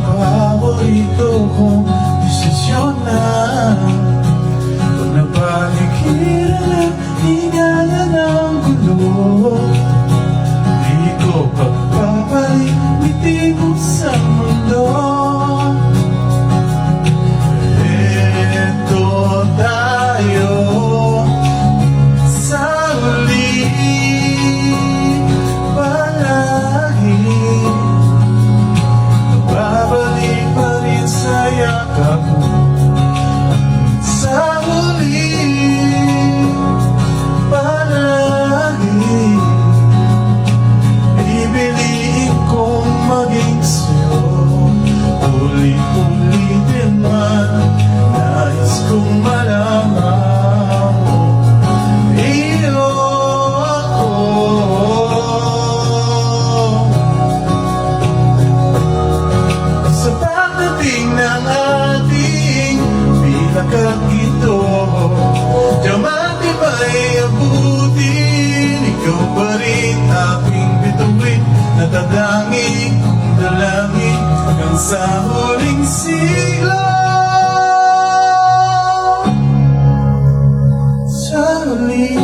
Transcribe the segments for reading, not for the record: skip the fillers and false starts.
paborito kong desisyon na pag napaligiran at hingala ng gulo, di ko pagpapalit ngiti mo sa mundo. Eto tayo sa huli, palagi babalik pa rin sa yakap mo. Sa huli, palagi pipiliin kong maging sa'yo. Ulit-ulitin man, nais kong malaman mo, iyo ako. Sa pagdating ng ating bilang ito, diamante ba'y abutin? Ikaw pa rin aking bituin, nadadangin kong dalangin hanggang sa huling siglo. Sa huli,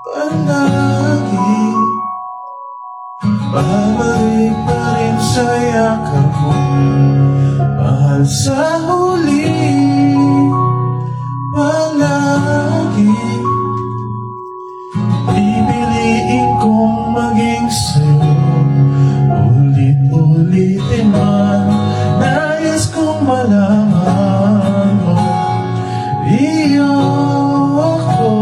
palagi babalik pa rin sa yakap mo. Mahal, sa huli, palagi pipiliin kong maging sa'yo. Ulit-ulitin man, nais kong malaman mo, iyo ako.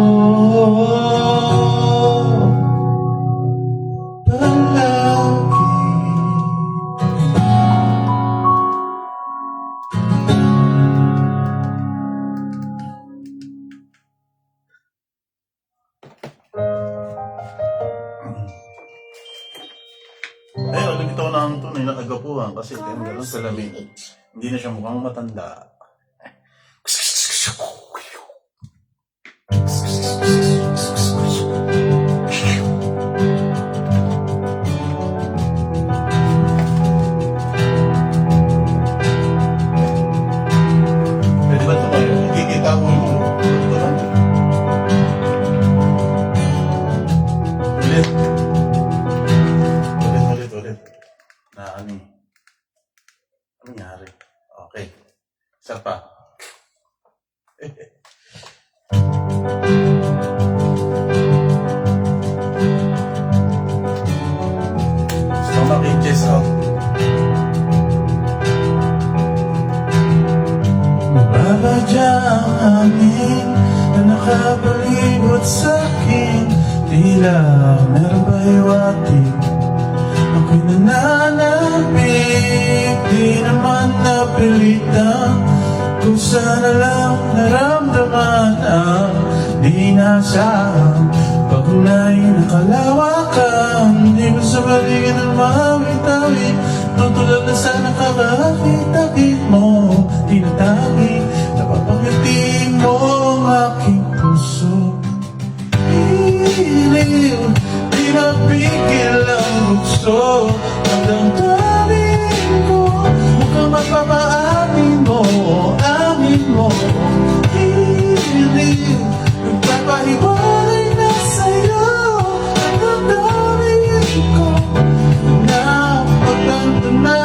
Palagi. Ayun, lumitaw na ang tunay na kagapuhan kasi tinanggal ang salamin. Hindi na siya mukhang matanda. Pwede ba tumayo? Nakikita ko yung ulit. Ulit. Na ano eh. Ano nangyari? Okay. Isa pa. Stomach inches out. Mababadya ang hangin na nakapalibot sa'kin. Tila meron ba'y wating ako'y nananabig, di naman napilitan. Kung sana lang naramdaman ang di nasaan. Pag unay nakalawakan, di ba sa balikan ng mawit-awit, tutulad na sana kakakit-akit mo, tinatangin, napapangiti mo ang aking puso. Iliw, di mapigil ang bukso ang damdamin ko. Mukhang mapapaamin mo, amin mo. Iliw, nagpapahiwalay na sa'yo ang damdamin ko. Na pagtanto na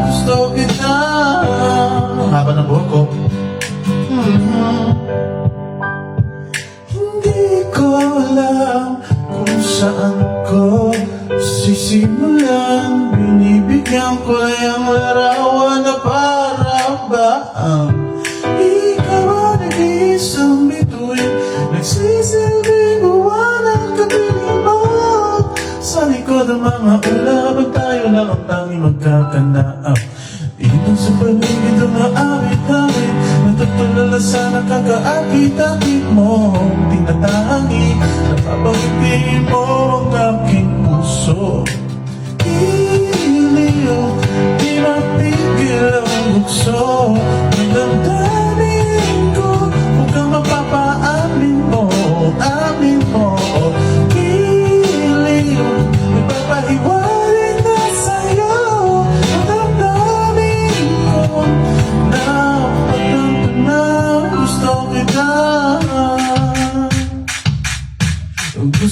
gusto kita. Ang haba ng buhok ko. Hindi ko alam kung saan ko sisimulan. Binibigyan ko yung larawan na para bang ikaw ang nag-iisang bituin, nagsisilbing buwan ang kapiling mo. Sa likod ng mga ulabag, tayo lang ang tanging magkakanaap. Dito sa paligid ng maawit-awit, natutulala sa nakakaakit-akit mo. Tinatangi, napapangiti mo ang aking puso. Iliw, di mapigil ang bukso ng damdamin ko. Huwag kang mapapaamin mo, amin mo. Iliw, nagpapahiwalay na sa'yo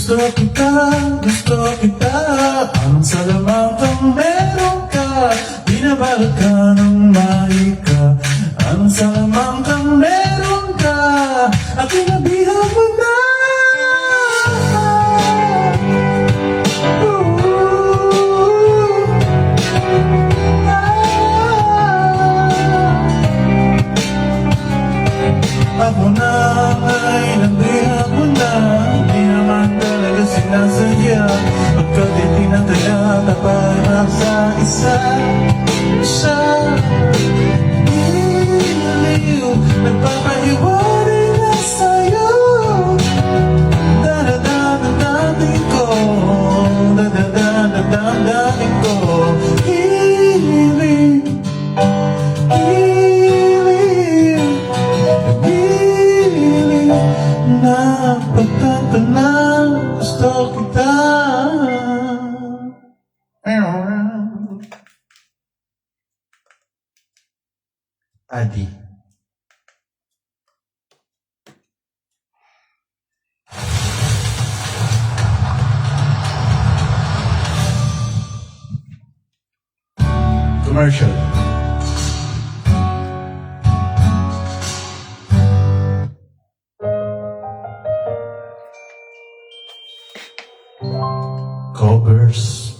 gusto kita. Anong salamang kang meron ka, binabalot ka ng mahika. Anong salamang kang meron ka, at pinabihan mo na. Ako na ay nandihan mo na, hindi naman talaga sinasadya. Pagkat itinataya para sa isa Iliw, nagpapahiwari na sa'yo. Dadadadadamin ko, dadadadadamin ko. Iliw, napagtanto na gusto kita. Adi. Commercial. Covers.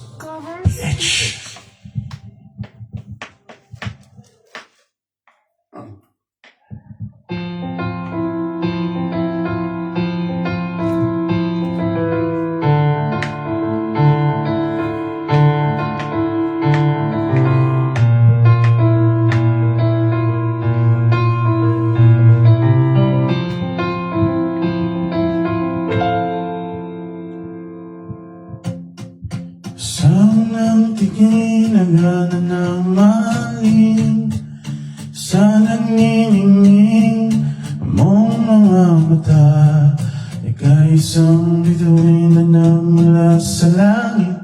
Bitch. Sanang tingin agad ng maling, sa nanginingning mong mga mata. Ika'y isang bituin na namula sa langit.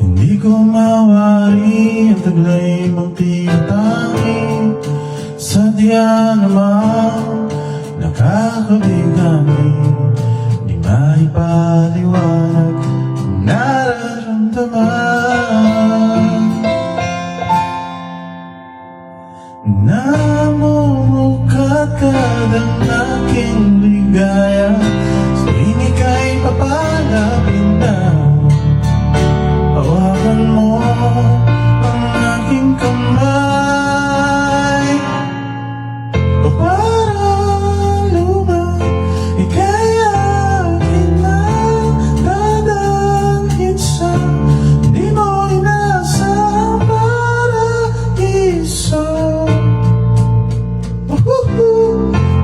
Hindi ko mawari ang taglay mong tinatangi. Sadya namang nakakabigani, di maipaliwanag ang nararamdaman. Namumukad-kad ang aking ligaya, sa ika'y papalapin na. Hawakan mo ang aking kamay, o para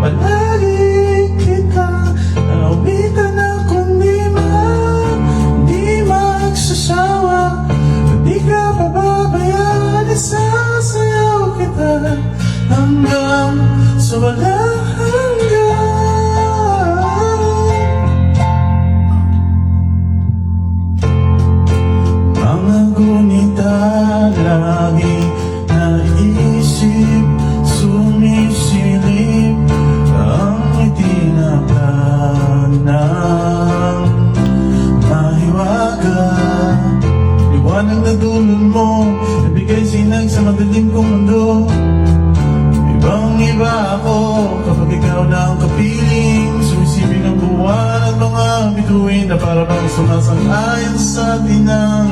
palagi kita nauwitan ako, di magsasawa. Di ka pababayaan, isasayaw kita hanggang sa walang hanggan. Mga gunita lagi naisip, sumisilip ang itinaplan ng mahiwaga. Liwanag na dulon mo, nabigay sinag sa madilim kong mundo. Ibang-iba ako kapag ikaw na ang kapiling. Sumisibing ang buwan at mga bituin na para bang sumasang-ayon sa atin ng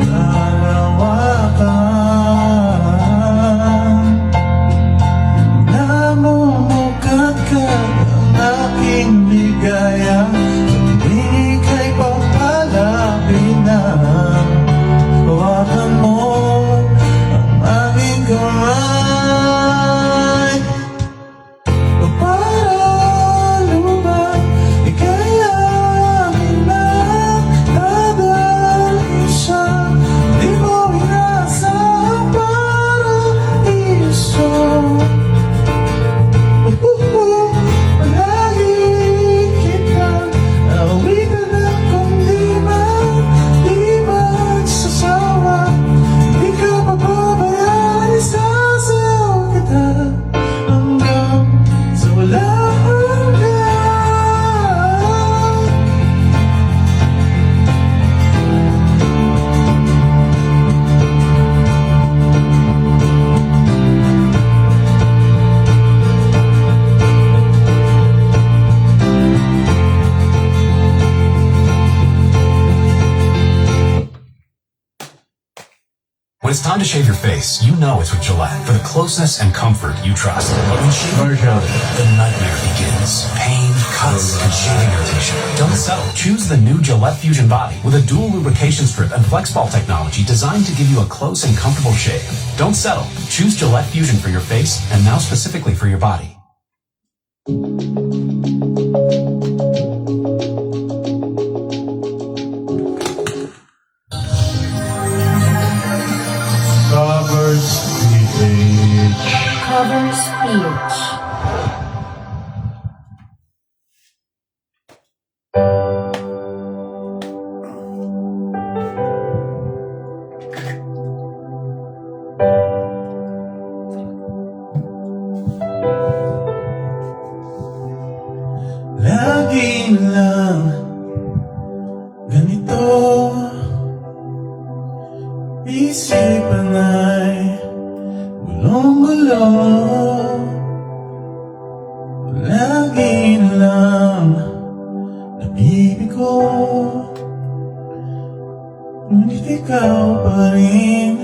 kalawakan. Namumukad-kad ang aking ligaya, tuwing ika'y papalapin na. Hawakan mo ang aking kamay, o para lumang ika'y akin na. Dadalhin siya, di mo When it's time to shave your face, you know it's with Gillette for the closeness and comfort you trust. But when shaving, the nightmare begins. Pain, cuts, and shaving irritation. Don't settle. Choose the new Gillette Fusion Body with a dual lubrication strip and FlexBall technology designed to give you a close and comfortable shave. Don't settle. Choose Gillette Fusion for your face and now specifically for your body. Covers PH. Covers PH. Lagi lang ganito, isipan ay gulong-gulo. Lagi lang nabibigo, ngunit ikaw pa rin,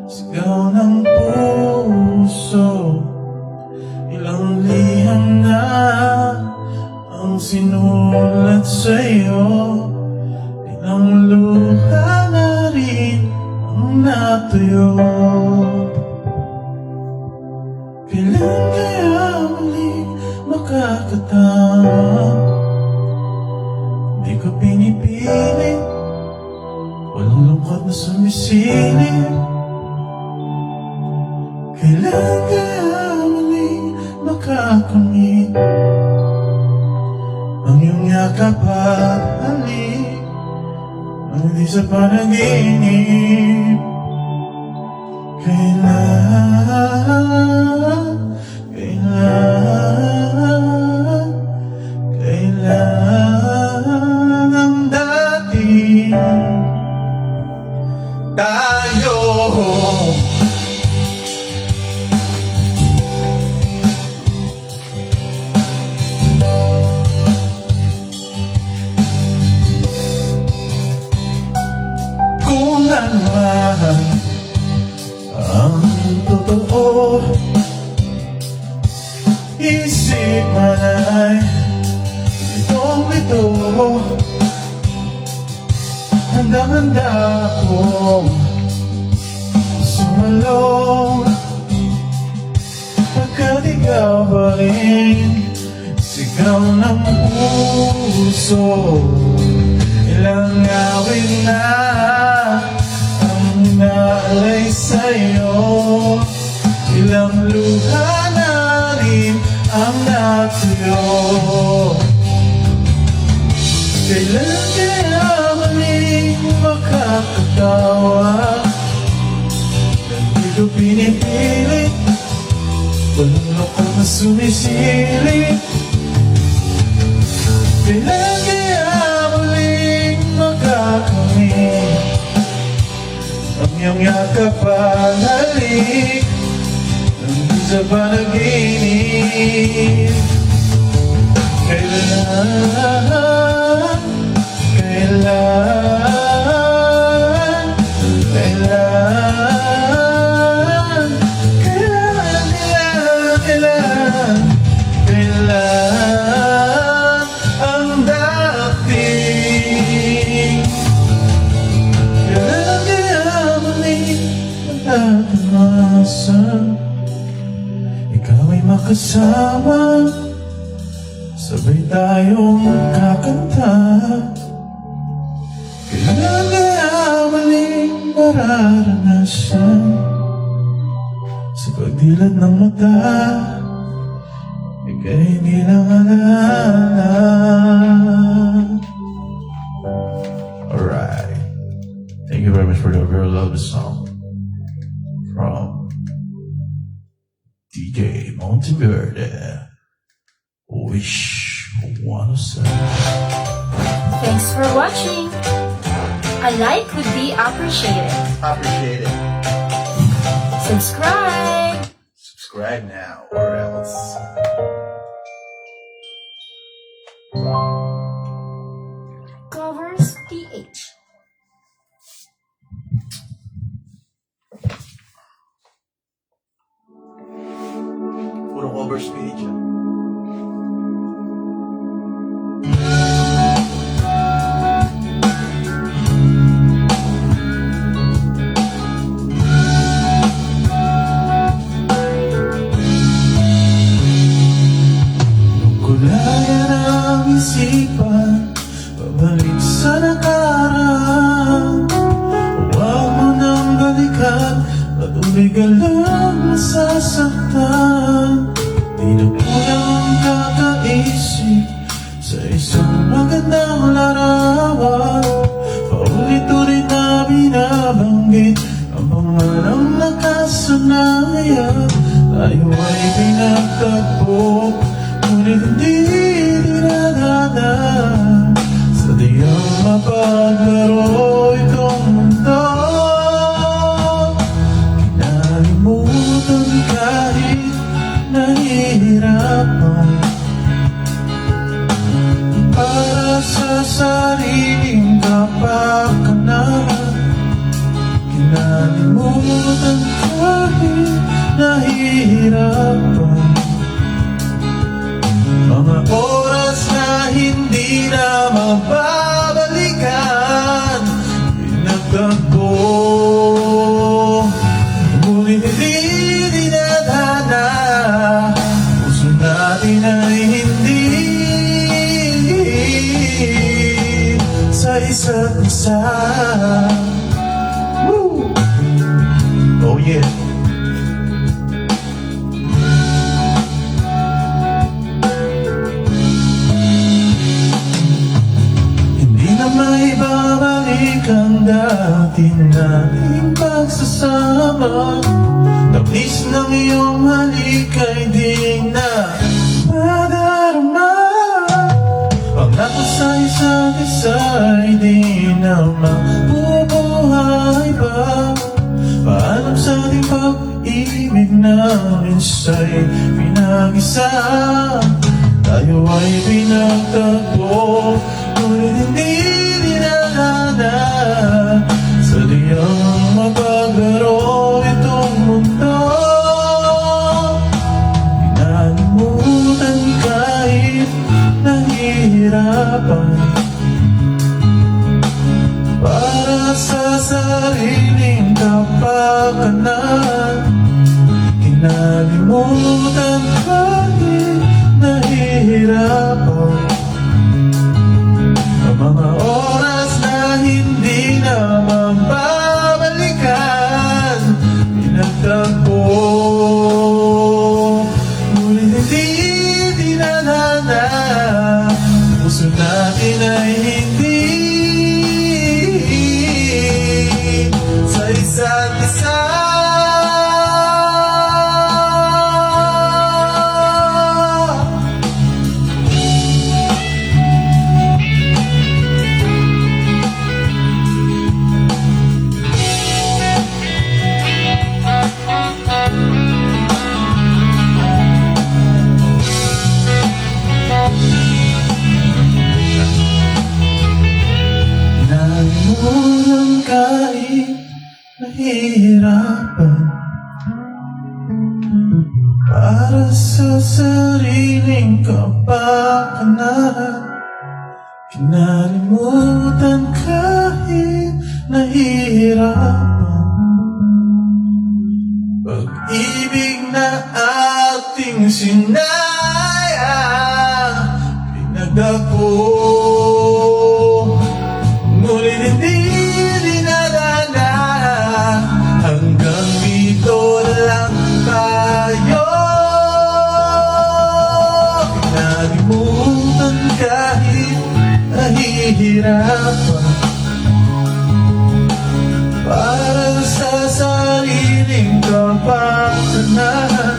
sigaw ng puso. Ilang liham na ang sinulat sa'yo, ilang luha na rin ang natuyo. Kailan kaya muli makakatawa? Di ko pinipilit, walang lungkot na sumisilip. Kailan kaya muli makakamit ang iyong yakap at halik, ang di sa panaginip. Kailan ang dating tayo? Kung ano man ang totoo, isip man ay litong-lito. Handang-handa akong sumalong, pagkat ikaw pa rin, sigaw ng puso. Ilang awit na ang naalay sa'yo, ilang luha na rin ang natuyo. Kailan kaya muli makakatawa? Hindi ko pinipilit, walang loko na sumisilip. Kailan kaya muling makakamit ang iyong yakap at halik, ang di sa panaginip. Kailan, kailan, kailan, kailan, kailan, kailan ang dating? Kailan kaya muli magtatamasan, ikaw ay makasama, sabay tayong kakanta. Kailan kaya maling mararanasan, sa pagdilat ng mata, ika'y hindi lang alala. Alright, thank you very much for the very love song from DJ Monteverde. Wish 107. Thanks for watching. A like would be appreciated. Appreciate it. Subscribe. Subscribe now or else. Covers PH. bumalik sa nakaraan. Huwag mo nang balikan, patuloy ka lang nasasaktan. Di na kulang kakaisip sa isang magandang larawan. Paulit-ulit na binabanggit ang pangalang nakasanayan. Tayo ay pinagtagpo, ngunit hindi dinadana. Sadyang mapaglaro itong mundo. Kinalimutan kahit nahihirapan, para sa sariling kapakanan. Kinalimutan kahit nahihirapan, mga oras na hindi na mababalikan. Pinagtagpo, ngunit hindi dinadana. Puso natin ay hindi sa isa't isa. Woo! Oh yeah. Hindi na maibabalik ang dati nating pagsasama. Tapis ng iyong halik ay di na madarama. Ang ako sa isa't isa ay di na mabubuhay pa. Paalam sa ating pag-ibig na minsa'y pinag-isa. Tayo ay pinagtagpo, ngunit hindi dinadana. Sadyang mapaglaro itong mundo. Pinalimutan kahit nahihirapan, para sa sariling kapakanan. Kinalimutan kahit nahihirapan, ang mga oras na hindi na mababalikan. Pinagtagpo, ngunit hindi dinadana. Puso natin ay hindi sa isa't isa. Nalimutan kahit nahihirapan, para sa sariling kapakanan. Kinalimutan kahit nahihirapan, pag-ibig na ating sinayang. Pinagdako, ngunit hindi dinadana. Hanggang dito lang tayo. Pinalimutan kahit nahihirapan, para sa sariling kapakanan.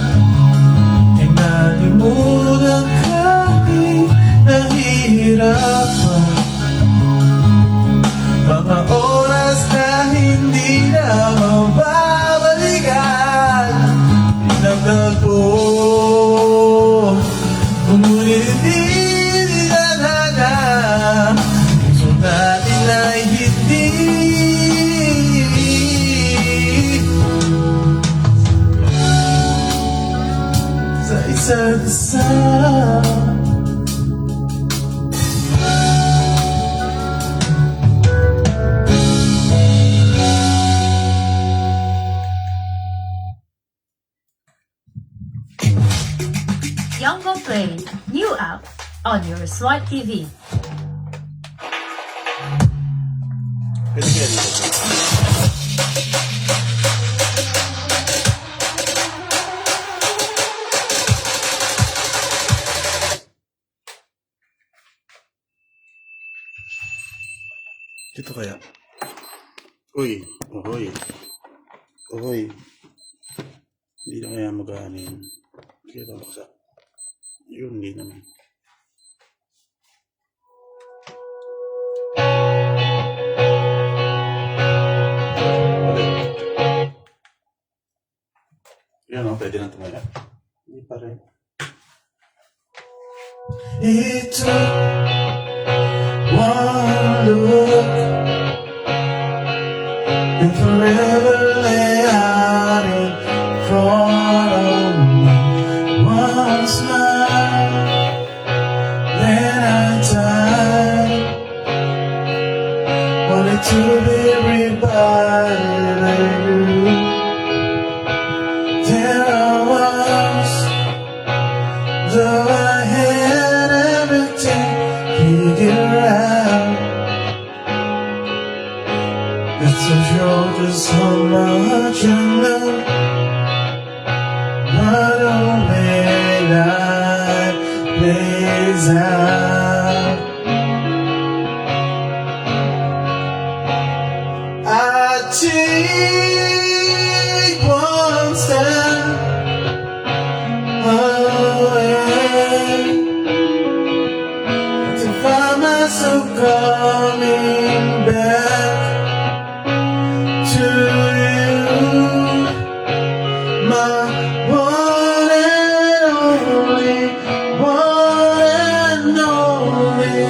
Pinalimutan kahit nahihirapan, mga oras na hindi na mababalikan. Pinagtagpo, ngunit hindi dinadana. Puso natin ay hindi sa isa't isa. Young Go Play, new app on your smart TV. Pwede kaya dito. Dito kaya. Uy, uy. Uy. Hindi na kaya mag-aanin. Kaya babaksa. Yun, hindi naman. Ulit. Yan o, pwede na tumaya. Hindi pa rin. It took one look and forever lay out in front of me. One smile, then I died. Wanted to be revived by you. There I was, though I had everything figured out. It's so sure just how much you know. What a way life plays out. I take one step away to find myself coming back to you, my one and only, one and only.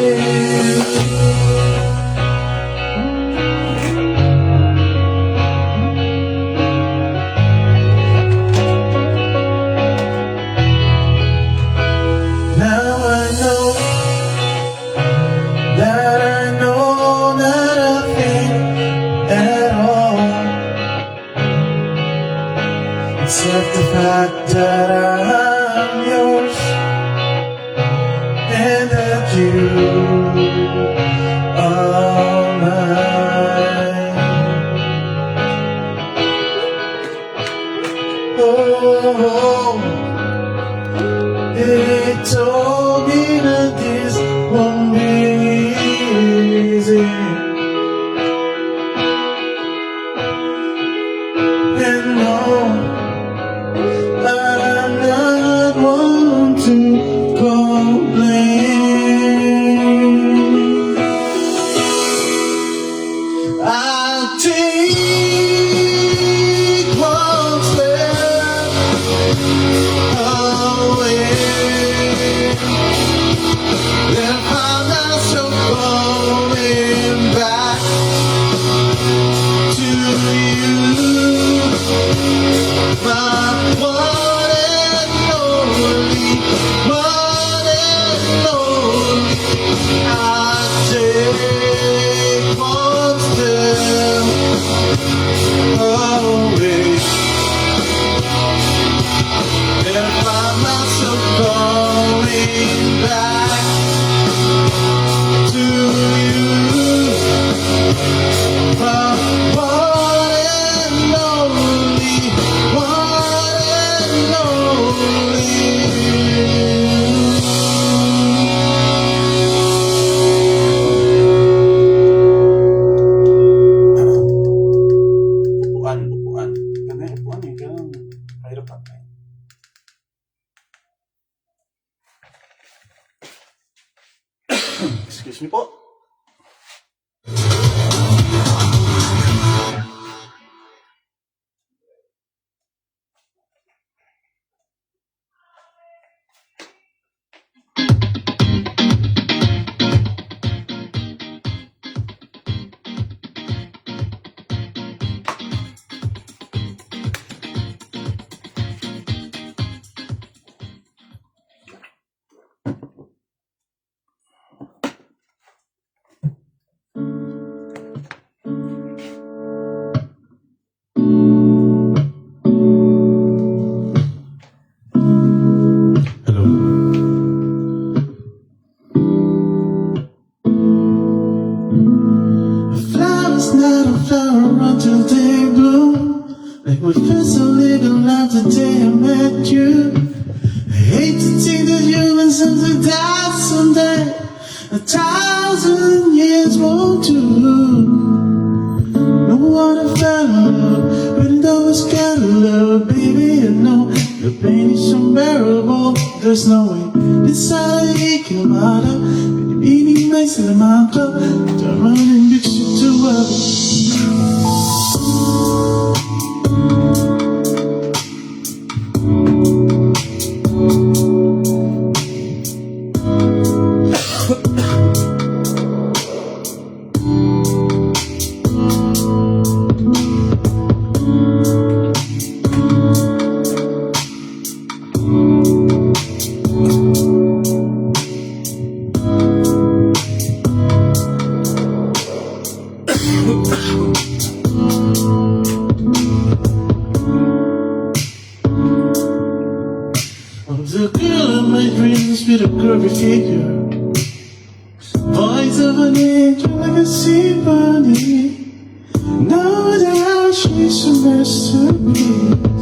is not a flower until they bloom. Like what feels so little love the day I met you. I hate to think that you and something die someday. 1,000 years won't do. No one I fell in love, but it always got love, baby. I know the pain is unbearable. There's no way this side I can matter. But the meaning makes it a mantra. Don't run and mix you to The girl in my dreams with a curvy figure, voice of an angel like a sea bunny. Know that she's supposed to be.